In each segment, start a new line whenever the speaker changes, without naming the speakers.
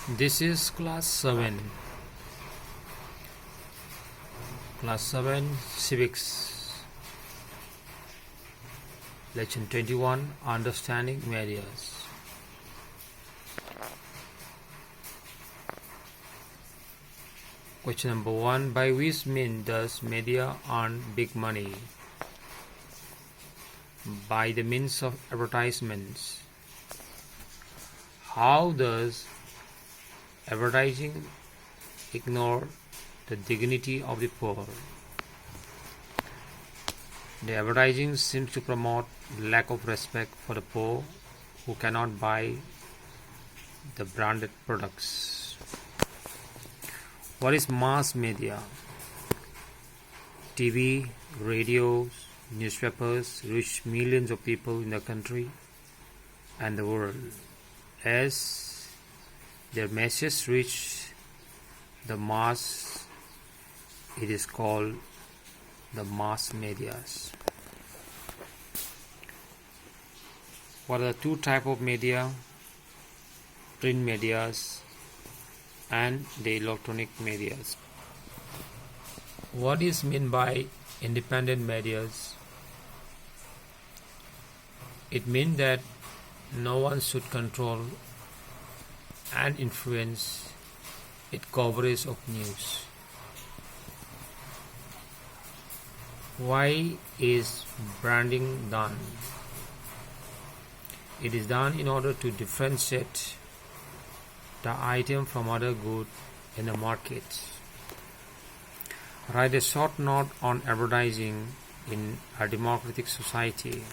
This is class 7 civics, lesson 21, understanding medias. Question number 1, by which means does media earn big money? By the means of advertisements. How does advertising ignore the dignity of the poor? The advertising seems to promote lack of respect for the poor who cannot buy the branded products. What is mass media? TV, radios, newspapers reach millions of people in the country and the world. As their message reach the mass, it is called the mass medias. What are the two types of media? Print medias and the electronic medias. What is meant by independent medias? It means that no one should control and influence its coverage of news. Why is branding done? It is done in order to differentiate the item from other goods in the market. Write a short note on advertising in a democratic society.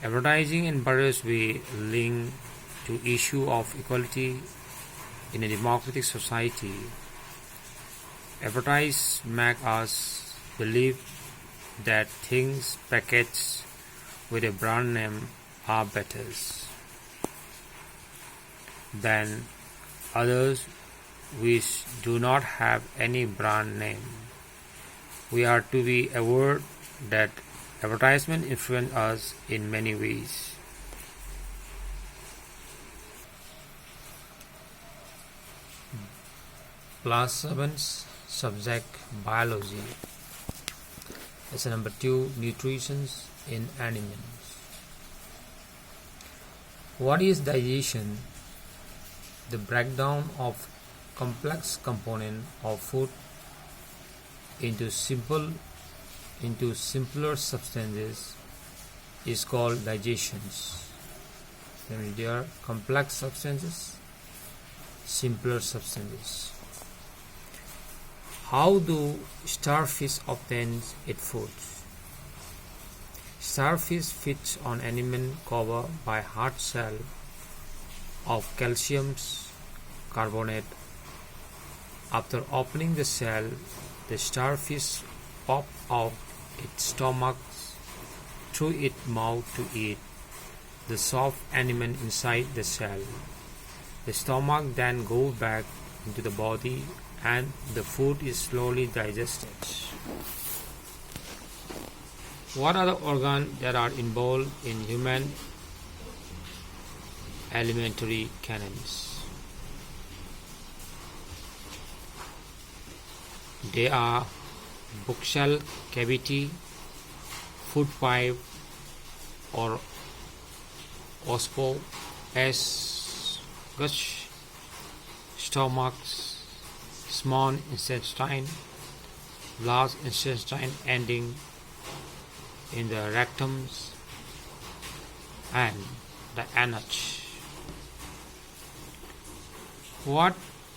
Advertising in various ways linked to issue of equality in a democratic society. Advertise make us believe that things packaged with a brand name are better than others which do not have any brand name. We are to be aware that advertisement influence us in many ways. Class 7 subject biology. Lesson number 2, nutrition in animals. What is digestion? The breakdown of complex component of food into simpler substances is called digestion. There are complex substances, simpler substances. How do starfish obtain its food? Starfish feeds on animal covered by hard shell of calcium carbonate. After opening the shell, the starfish pops out its stomach through its mouth to eat the soft animal inside the shell. The stomach then goes back into the body and the food is slowly digested. What are the organs that are involved in human alimentary canals? They are buccal cavity, food pipe or esophagus, stomach, small intestine, large intestine ending in the rectum and the anus. What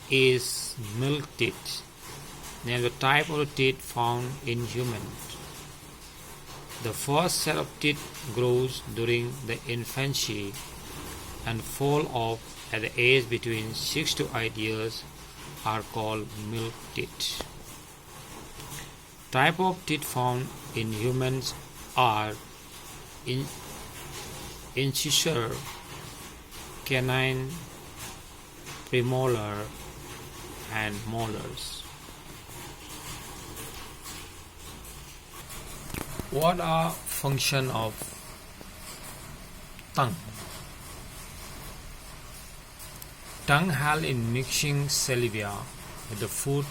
is milk teeth? Name the type of teeth found in humans. The first set of teeth grows during the infancy and fall off at the age between 6 to 8 years are called milk teeth. Type of teeth found in humans are incisor, canine, premolar, and molars. What are function of tongue? Tongue helps in mixing saliva with the food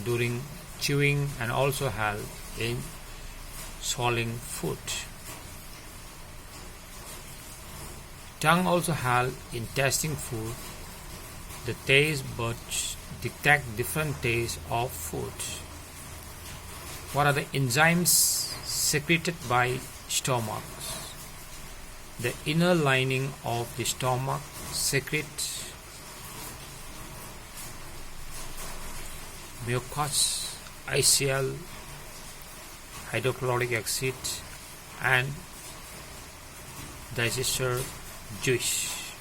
during chewing and also helps in swallowing food. Tongue also helps in tasting food. The taste buds detect different tastes of food. What are the enzymes secreted by stomach? The inner lining of the stomach secretes mucus, ICL, hydrochloric acid, and digestive juice.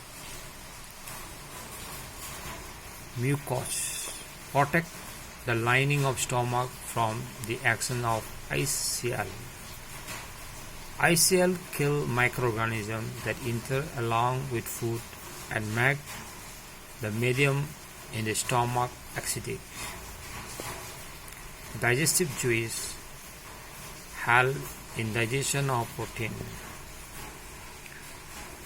Mucus protect the lining of stomach from the action of ICL. ICL kill microorganisms that enter along with food and make the medium in the stomach acidic. Digestive juice help in digestion of protein.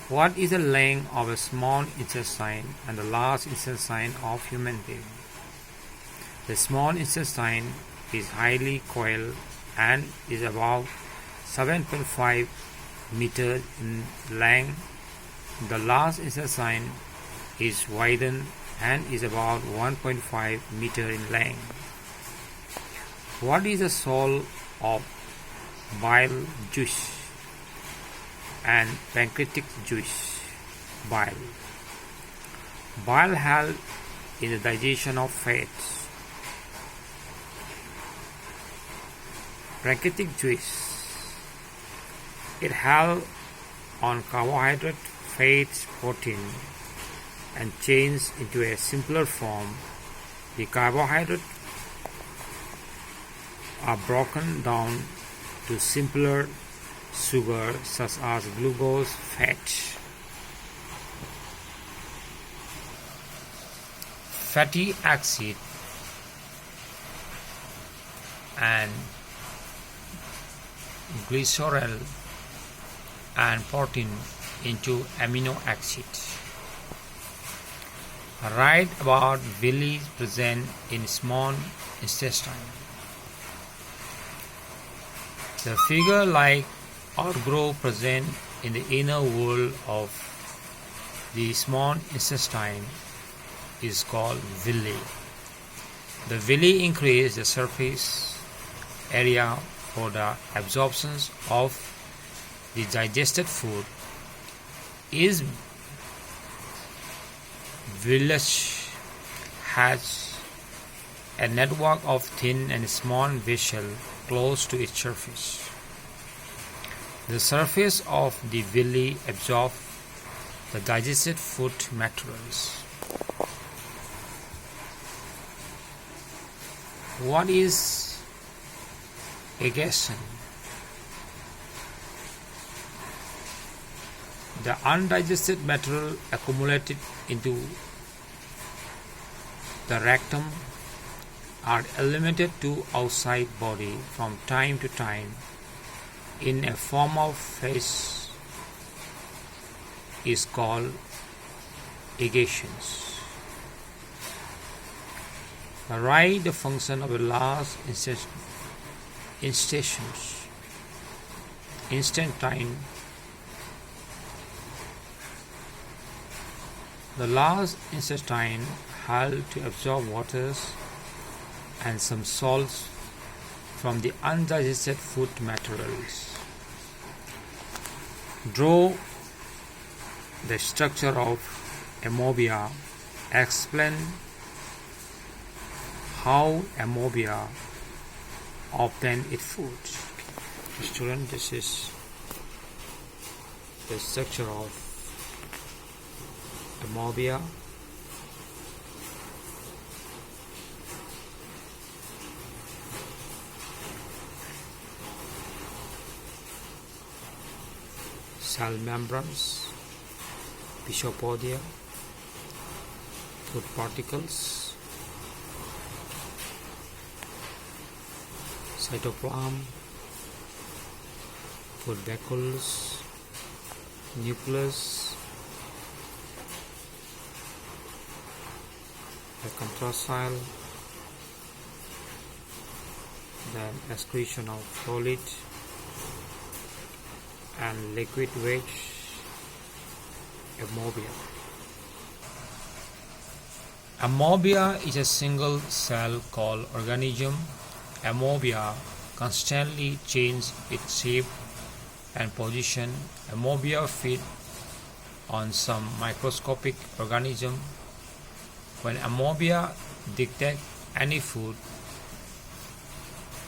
What is the length of a small intestine and the large intestine of human being? The small intestine is highly coiled and is about 7.5 meters in length. The large intestine is widened and is about 1.5 meters in length. What is the source of bile juice and pancreatic juice? Bile helps in the digestion of fats. Pancreatic juice, it helps on carbohydrate, fats, protein and change into a simpler form. The carbohydrates are broken down to simpler sugar such as glucose, fat. Fatty acid and glycerol and protein into amino acids. Write about villi present in small intestine. The figure-like outgrowth present in the inner wall of the small intestine is called villi. The villi increase the surface area for the absorption of the digested food. Is village has a network of thin and small vessels close to its surface. The surface of the villi absorbs the digested food materials. What is digestion? The undigested material accumulated into the rectum are eliminated to outside body from time to time in a form of phase is called digestions. Write the function of a large intestine. The large intestine helps to absorb waters and some salts from the undigested food materials. Draw the structure of Amoeba. Explain how Amoeba obtain its food. Student, this is the structure of Amoeba. Cell membranes, physiopodia, food particles, cytoplasm, food vacuoles, nucleus, the contractile, then excretion of solid and liquid waste, Amoeba. Amoeba is a single-cell organism. Amoeba constantly changes its shape and position. Amoeba feed on some microscopic organism. When Amoeba detect any food,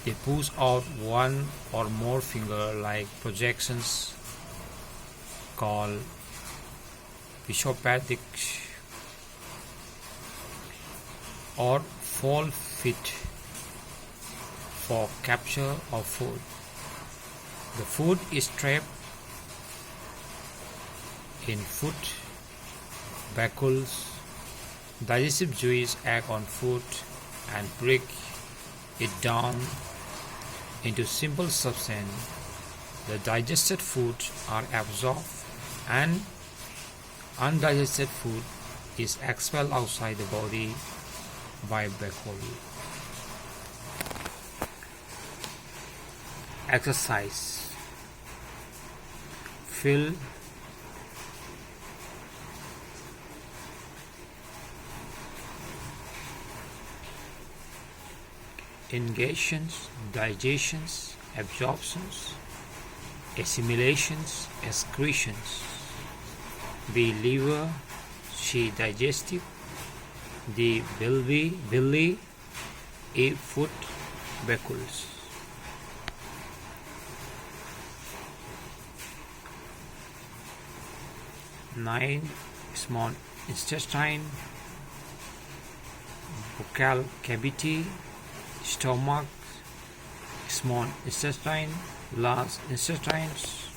they push out one or more finger-like projections called viscopathic or fall feet for capture of food. The food is trapped in food vacuoles. Digestive juices act on food and break it down into simple substance. The digested foods are absorbed and undigested food is expelled outside the body by vacuole. Exercise. Fill ingestions, digestions, absorptions, assimilations, excretions. B. Liver. C. Digestive. D. Belly. E. Food vacuoles. Nine. Small intestine, buccal cavity, stomach, small intestine, large intestines.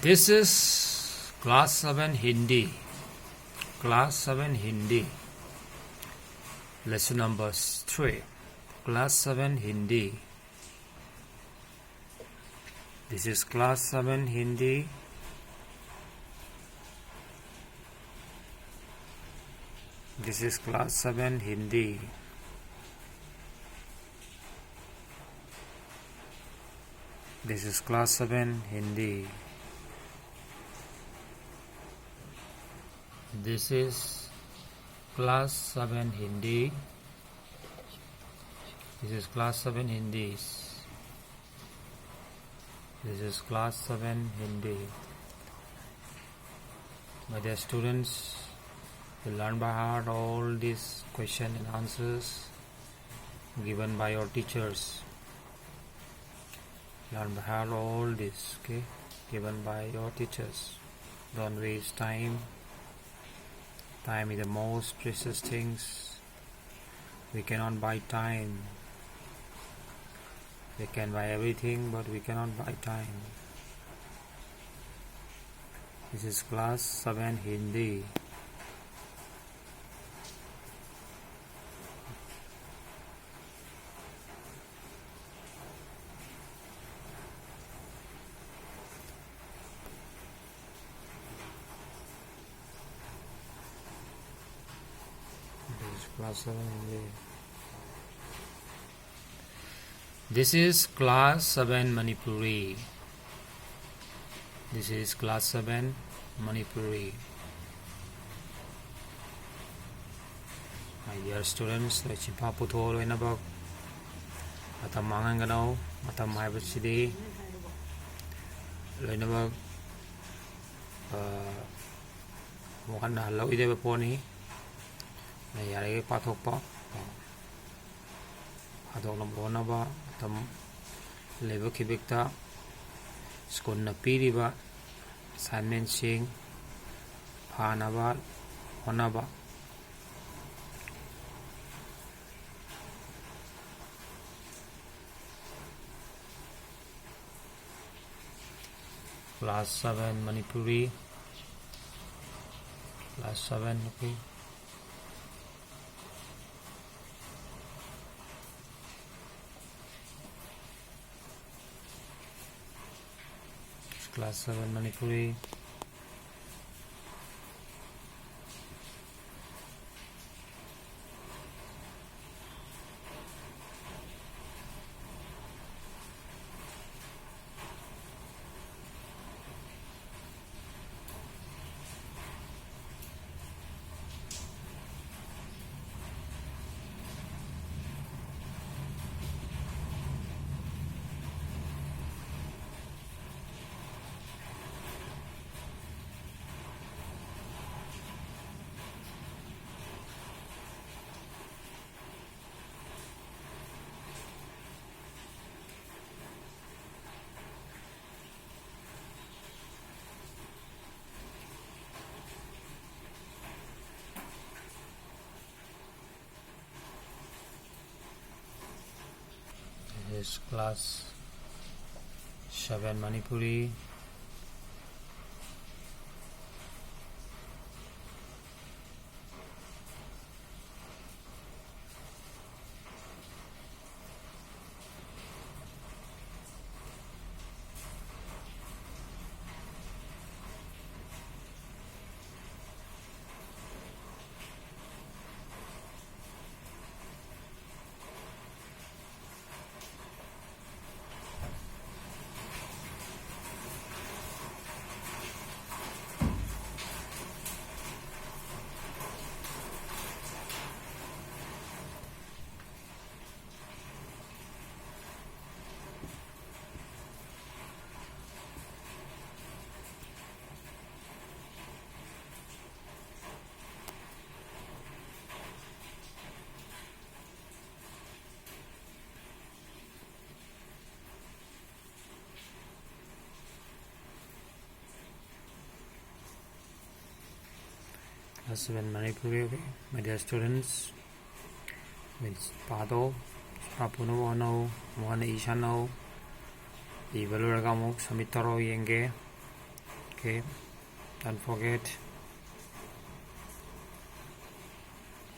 This is class 7 Hindi. Class 7 Hindi. Lesson number 3. Class 7 Hindi. This is class 7 Hindi. This is class 7 Hindi. This is class 7 Hindi. This is class 7 Hindi. This is class 7 Hindi. This is class 7 Hindi. My dear students, you learn by heart all these questions and answers given by your teachers. Learn by heart all this, okay, given by your teachers. Don't waste time. Time is the most precious things. We cannot buy time. We can buy everything, but we cannot buy time. This is class 7 Hindi. This is class 7 Hindi. This is class 7 Manipuri. This is class 7 Manipuri. My dear students, Chimpa Putho Loinabak Matam Mangangano, Matam Haibachidi Loinabak Mohan Hello Ide Pony Yare Patokpa Hadok Nabonaba Tam Level Kibikta Skun Napiriba Simon Singh Panaba Honaba. Class 7 Manipuri. Class 7, okay. Class 7 Manipuri. is class 7 Manipuri. Class 7 Manipuri, okay. My dear students, with Pado, Papuno, no, one Ishano, the Veluramok, Samitaro Yenge. Okay, don't forget